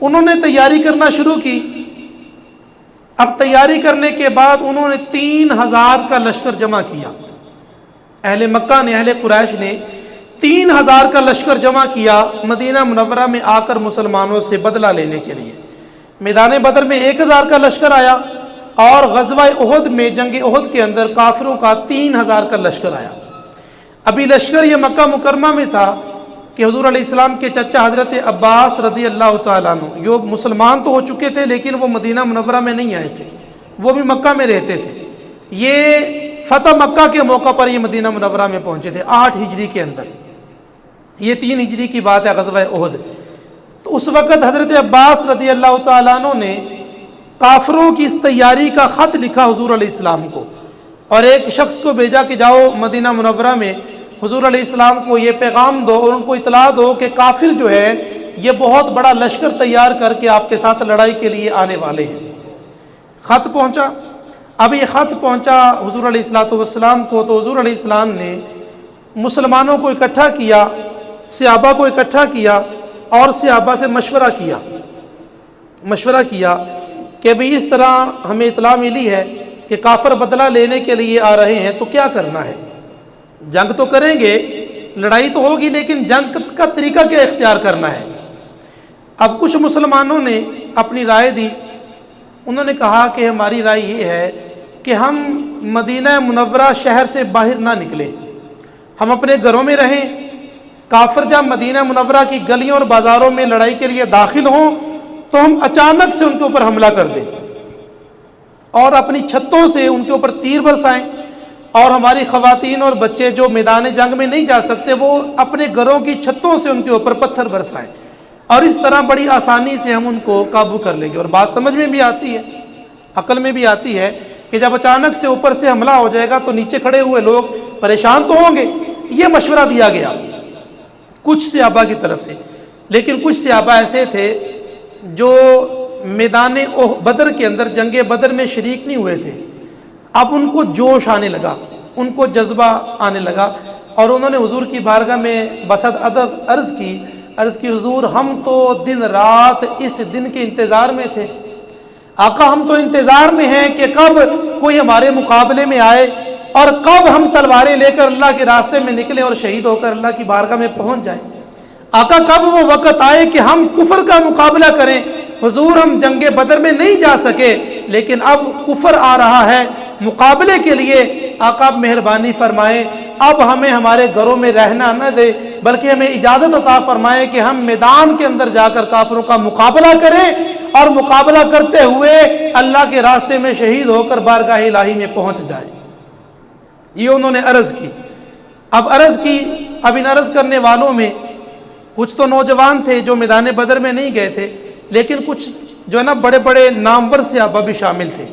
انہوں نے تیاری کرنا شروع کی۔ اب تیاری کرنے کے بعد انہوں نے 3000 کا لشکر جمع کیا۔ اہل مکہ نے، اہل قریش نے 3000 کا لشکر جمع کیا مدینہ منورہ میں آ کر مسلمانوں سے بدلہ لینے کے لیے۔ میدان بدر میں 1000 کا لشکر آیا، اور غزوہ احد میں، جنگ احد کے اندر کافروں کا 3000 کا لشکر آیا۔ ابھی لشکر یہ مکہ مکرمہ میں تھا کہ حضور علیہ السلام کے چچا حضرت عباس رضی اللہ تعالیٰ عنہ، جو مسلمان تو ہو چکے تھے لیکن وہ مدینہ منورہ میں نہیں آئے تھے، وہ بھی مکہ میں رہتے تھے۔ یہ فتح مکہ کے موقع پر یہ مدینہ منورہ میں پہنچے تھے 8 ہجری کے اندر، یہ 3 ہجری کی بات ہے غزوہ احد۔ تو اس وقت حضرت عباس رضی اللہ تعالیٰ عنہ نے کافروں کی اس تیاری کا خط لکھا حضور علیہ السلام کو، اور ایک شخص کو بھیجا کہ جاؤ مدینہ منورہ میں حضور علیہ السلام کو یہ پیغام دو اور ان کو اطلاع دو کہ کافر جو ہے یہ بہت بڑا لشکر تیار کر کے آپ کے ساتھ لڑائی کے لیے آنے والے ہیں۔ خط پہنچا۔ اب یہ خط پہنچا حضور علیہ السلام کو، تو حضور علیہ السلام نے مسلمانوں کو اکٹھا کیا، صحابہ کو اکٹھا کیا اور صحابہ سے مشورہ کیا کہ بھئی اس طرح ہمیں اطلاع ملی ہے کہ کافر بدلہ لینے کے لیے آ رہے ہیں، تو کیا کرنا ہے؟ جنگ تو کریں گے، لڑائی تو ہوگی، لیکن جنگ کا طریقہ کیا اختیار کرنا ہے؟ اب کچھ مسلمانوں نے اپنی رائے دی۔ انہوں نے کہا کہ ہماری رائے یہ ہے کہ ہم مدینہ منورہ شہر سے باہر نہ نکلیں، ہم اپنے گھروں میں رہیں۔ کافر جب مدینہ منورہ کی گلیوں اور بازاروں میں لڑائی کے لیے داخل ہوں تو ہم اچانک سے ان کے اوپر حملہ کر دیں اور اپنی چھتوں سے ان کے اوپر تیر برسائیں، اور ہماری خواتین اور بچے جو میدان جنگ میں نہیں جا سکتے وہ اپنے گھروں کی چھتوں سے ان کے اوپر پتھر برسائیں، اور اس طرح بڑی آسانی سے ہم ان کو قابو کر لیں گے۔ اور بات سمجھ میں بھی آتی ہے، عقل میں بھی آتی ہے کہ جب اچانک سے اوپر سے حملہ ہو جائے گا تو نیچے کھڑے ہوئے لوگ پریشان تو ہوں گے۔ یہ مشورہ دیا گیا کچھ صحابہ کی طرف سے، لیکن کچھ صحابہ ایسے تھے جو میدان بدر کے اندر، جنگ بدر میں شریک نہیں ہوئے تھے۔ اب ان کو جوش آنے لگا، ان کو جذبہ آنے لگا، اور انہوں نے حضور کی بارگاہ میں بصد ادب عرض کی حضور ہم تو دن رات اس دن کے انتظار میں تھے، آقا ہم تو انتظار میں ہیں کہ کب کوئی ہمارے مقابلے میں آئے اور کب ہم تلواریں لے کر اللہ کے راستے میں نکلیں اور شہید ہو کر اللہ کی بارگاہ میں پہنچ جائیں۔ آقا کب وہ وقت آئے کہ ہم کفر کا مقابلہ کریں۔ حضور ہم جنگ بدر میں نہیں جا سکے، لیکن اب کفر آ رہا ہے مقابلے کے لیے، آقا آپ مہربانی فرمائیں اب ہمیں ہمارے گھروں میں رہنا نہ دے، بلکہ ہمیں اجازت عطا فرمائیں کہ ہم میدان کے اندر جا کر کافروں کا مقابلہ کریں، اور مقابلہ کرتے ہوئے اللہ کے راستے میں شہید ہو کر بارگاہ الہی میں پہنچ جائیں۔ یہ انہوں نے عرض کی۔ اب ان عرض کرنے والوں میں کچھ تو نوجوان تھے جو میدان بدر میں نہیں گئے تھے، لیکن کچھ جو ہے نا بڑے بڑے نامور صحابہ بھی شامل تھے،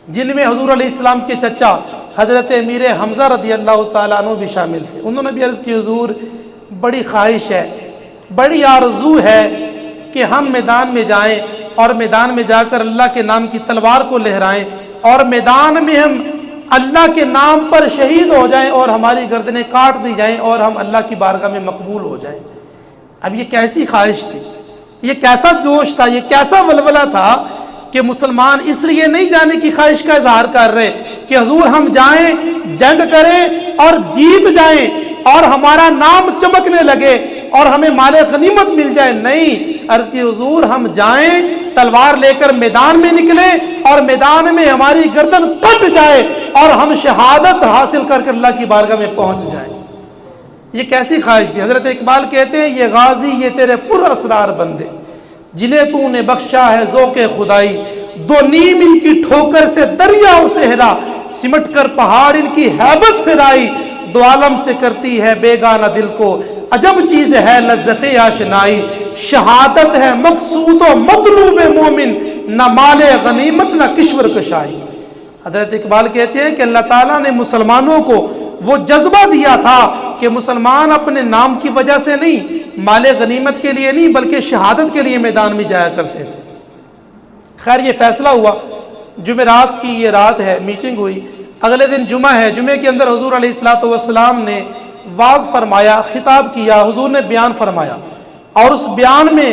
جن میں حضور علیہ السلام کے چچا حضرت امیر حمزہ رضی اللہ تعالیٰ عنہ بھی شامل تھے۔ انہوں نے بھی عرض کی حضور بڑی خواہش ہے، بڑی آرزو ہے کہ ہم میدان میں جائیں اور میدان میں جا کر اللہ کے نام کی تلوار کو لہرائیں، اور میدان میں ہم اللہ کے نام پر شہید ہو جائیں اور ہماری گردنیں کاٹ دی جائیں اور ہم اللہ کی بارگاہ میں مقبول ہو جائیں۔ اب یہ کیسی خواہش تھی، یہ کیسا جوش تھا، یہ کیسا ولولہ تھا کہ مسلمان اس لیے نہیں جانے کی خواہش کا اظہار کر رہے کہ حضور ہم جائیں، جنگ کریں اور جیت جائیں اور ہمارا نام چمکنے لگے اور ہمیں مال غنیمت مل جائے۔ نہیں، عرض کی حضور ہم جائیں، تلوار لے کر میدان میں نکلیں اور میدان میں ہماری گردن کٹ جائے اور ہم شہادت حاصل کر کے اللہ کی بارگاہ میں پہنچ جائیں۔ یہ کیسی خواہش تھی؟ حضرت اقبال کہتے ہیں یہ غازی یہ تیرے پر اسرار بندے جنہیں تو نے بخشا ہے ذوق خدائی، دو نیم ان کی ٹھوکر سے دریا صحرا سمٹ کر پہاڑ ان کی ہیبت سے رائی، دو عالم سے کرتی ہے بیگانہ دل کو عجب چیز ہے لذت آشنائی، شہادت ہے مقصود و مطلوب مومن نہ مال غنیمت نہ کشور کشائی۔ حضرت اقبال کہتے ہیں کہ اللہ تعالیٰ نے مسلمانوں کو وہ جذبہ دیا تھا کہ مسلمان اپنے نام کی وجہ سے نہیں، مال غنیمت کے لیے نہیں، بلکہ شہادت کے لیے میدان میں جایا کرتے تھے۔ خیر یہ فیصلہ ہوا، جمعرات کی یہ رات ہے، میٹنگ ہوئی، اگلے دن جمعہ ہے، جمعے کے اندر حضور علیہ السلام نے واعظ فرمایا، خطاب کیا، حضور نے بیان فرمایا، اور اس بیان میں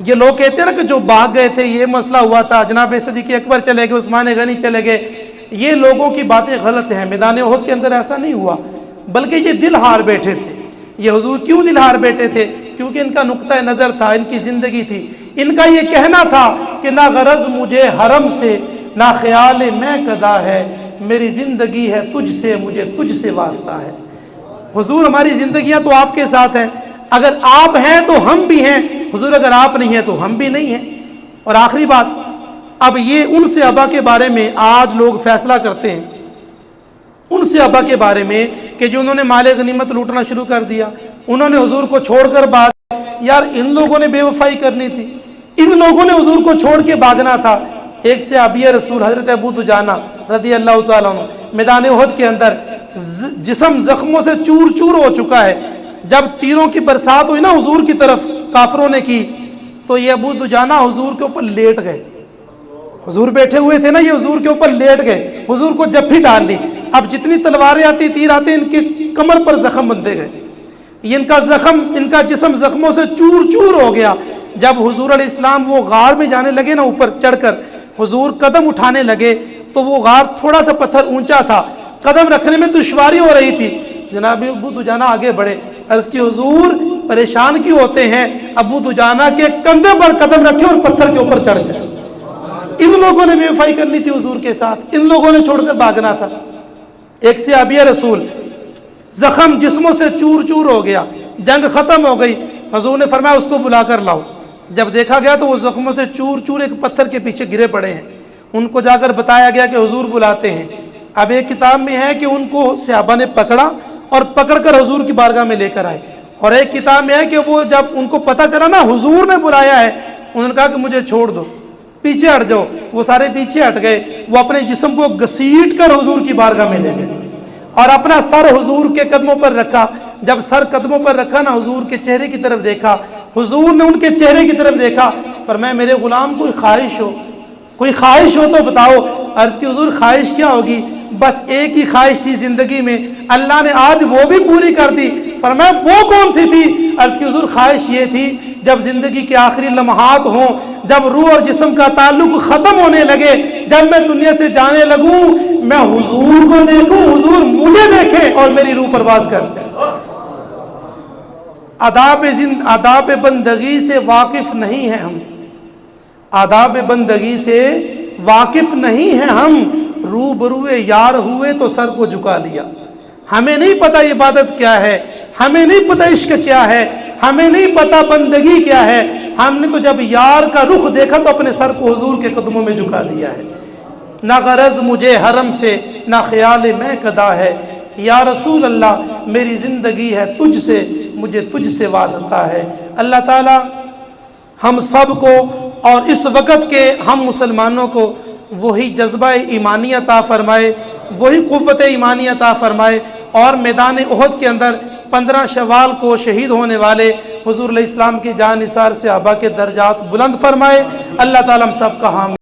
یہ لوگ کہتے ہیں نا کہ جو بھاگ گئے تھے، یہ مسئلہ ہوا تھا، جناب صدیق اکبر چلے گئے، عثمان غنی چلے گئے، یہ لوگوں کی باتیں غلط ہیں۔ میدان احد کے اندر ایسا نہیں ہوا، بلکہ یہ دل ہار بیٹھے تھے۔ یہ حضور کیوں دل ہار بیٹھے تھے؟ کیونکہ ان کا نقطہ نظر تھا، ان کی زندگی تھی، ان کا یہ کہنا تھا کہ نہ غرض مجھے حرم سے، نہ خیال میں قضا ہے، میری زندگی ہے تجھ سے، مجھے تجھ سے واسطہ ہے۔ حضور ہماری زندگیاں تو آپ کے ساتھ ہیں، اگر آپ ہیں تو ہم بھی ہیں، حضور اگر آپ نہیں ہیں تو ہم بھی نہیں ہیں۔ اور آخری بات، اب یہ ان صحابہ کے بارے میں آج لوگ فیصلہ کرتے ہیں، ان صحابہ کے بارے میں کہ جو انہوں نے مال غنیمت لوٹنا شروع کر دیا، انہوں نے حضور کو چھوڑ کر بھاگ، یار ان لوگوں نے بے وفائی کرنی تھی، ان لوگوں نے حضور کو چھوڑ کے بھاگنا تھا۔ ایک صحابی رسول حضرت ابو دجانہ رضی اللہ تعالیٰ عنہ میدان احد کے اندر جسم زخموں سے چور چور ہو چکا ہے، جب تیروں کی برسات ہوئی نا حضور کی طرف کافروں نے کی، تو یہ ابو دجانہ حضور کے اوپر لیٹ گئے، حضور بیٹھے ہوئے تھے نا، یہ حضور کے اوپر لیٹ گئے، حضور کو جپھی ڈال لی۔ اب جتنی تلواریں آتی، تیر آتے، ان کے کمر پر زخم بندے گئے، یہ ان کا جسم زخموں سے چور چور ہو گیا۔ جب حضور علیہ السلام وہ غار میں جانے لگے نا، اوپر چڑھ کر حضور قدم اٹھانے لگے تو وہ غار تھوڑا سا پتھر اونچا تھا، قدم رکھنے میں دشواری ہو رہی تھی۔ جناب ابو دجانہ آگے بڑھے، عرض کی حضور پریشان کیوں ہوتے ہیں؟ ابو دجانہ کے کندھے پر قدم رکھے اور پتھر کے اوپر چڑھ جائے۔ ان لوگوں نے بے وفائی کرنی تھی حضور کے ساتھ، ان لوگوں نے چھوڑ کر بھاگنا تھا۔ ایک صحابی رسول زخم جسموں سے چور چور ہو گیا، جنگ ختم ہو گئی، حضور نے فرمایا اس کو بلا کر لاؤ۔ جب دیکھا گیا تو وہ زخموں سے چور چور ایک پتھر کے پیچھے گرے پڑے ہیں، ان کو جا کر بتایا گیا کہ حضور بلاتے ہیں۔ اب ایک کتاب میں ہے کہ ان کو صحابہ نے پکڑا اور پکڑ کر حضور کی بارگاہ میں لے کر آئے، اور ایک کتاب میں ہے کہ وہ جب ان کو پتہ چلا نا حضور نے بلایا ہے، انہوں نے کہا کہ مجھے چھوڑ دو، پیچھے ہٹ جاؤ۔ وہ سارے پیچھے ہٹ گئے، وہ اپنے جسم کو گھسیٹ کر حضور کی بارگاہ میں لے گئے اور اپنا سر حضور کے قدموں پر رکھا۔ جب سر قدموں پر رکھا نا، حضور کے چہرے کی طرف دیکھا، حضور نے ان کے چہرے کی طرف دیکھا، فرمایا میرے غلام کوئی خواہش ہو، کوئی خواہش ہو تو بتاؤ۔ عرض کی حضور خواہش کیا ہوگی، بس ایک ہی خواہش تھی زندگی میں، اللہ نے آج وہ بھی پوری کر دی۔ فرمایا وہ کون سی تھی؟ عرض کی حضور خواہش یہ تھی جب زندگی کے آخری لمحات ہوں، جب روح اور جسم کا تعلق ختم ہونے لگے، جب میں دنیا سے جانے لگوں، میں حضور کو دیکھوں، حضور مجھے دیکھے اور میری روح پرواز کر جائے۔ آداب بندگی سے واقف نہیں ہیں ہم، آداب بندگی سے واقف نہیں ہیں ہم، روبروئے یار ہوئے تو سر کو جھکا لیا۔ ہمیں نہیں پتہ عبادت کیا ہے، ہمیں نہیں پتہ عشق کیا ہے، ہمیں نہیں پتہ بندگی کیا ہے، ہم نے تو جب یار کا رخ دیکھا تو اپنے سر کو حضور کے قدموں میں جھکا دیا ہے۔ نہ غرض مجھے حرم سے، نہ خیال میں قضا ہے، یا رسول اللہ میری زندگی ہے تجھ سے، مجھے تجھ سے واسطہ ہے۔ اللہ تعالی ہم سب کو اور اس وقت کے ہم مسلمانوں کو وہی جذبہ ایمانی عطا فرمائے، وہی قوت ایمانی عطا فرمائے، اور میدان احد کے اندر 15 شوال کو شہید ہونے والے حضور علیہ السلام کی جان نثار صحابہ کے درجات بلند فرمائے۔ اللہ تعالی ہم سب کا حامی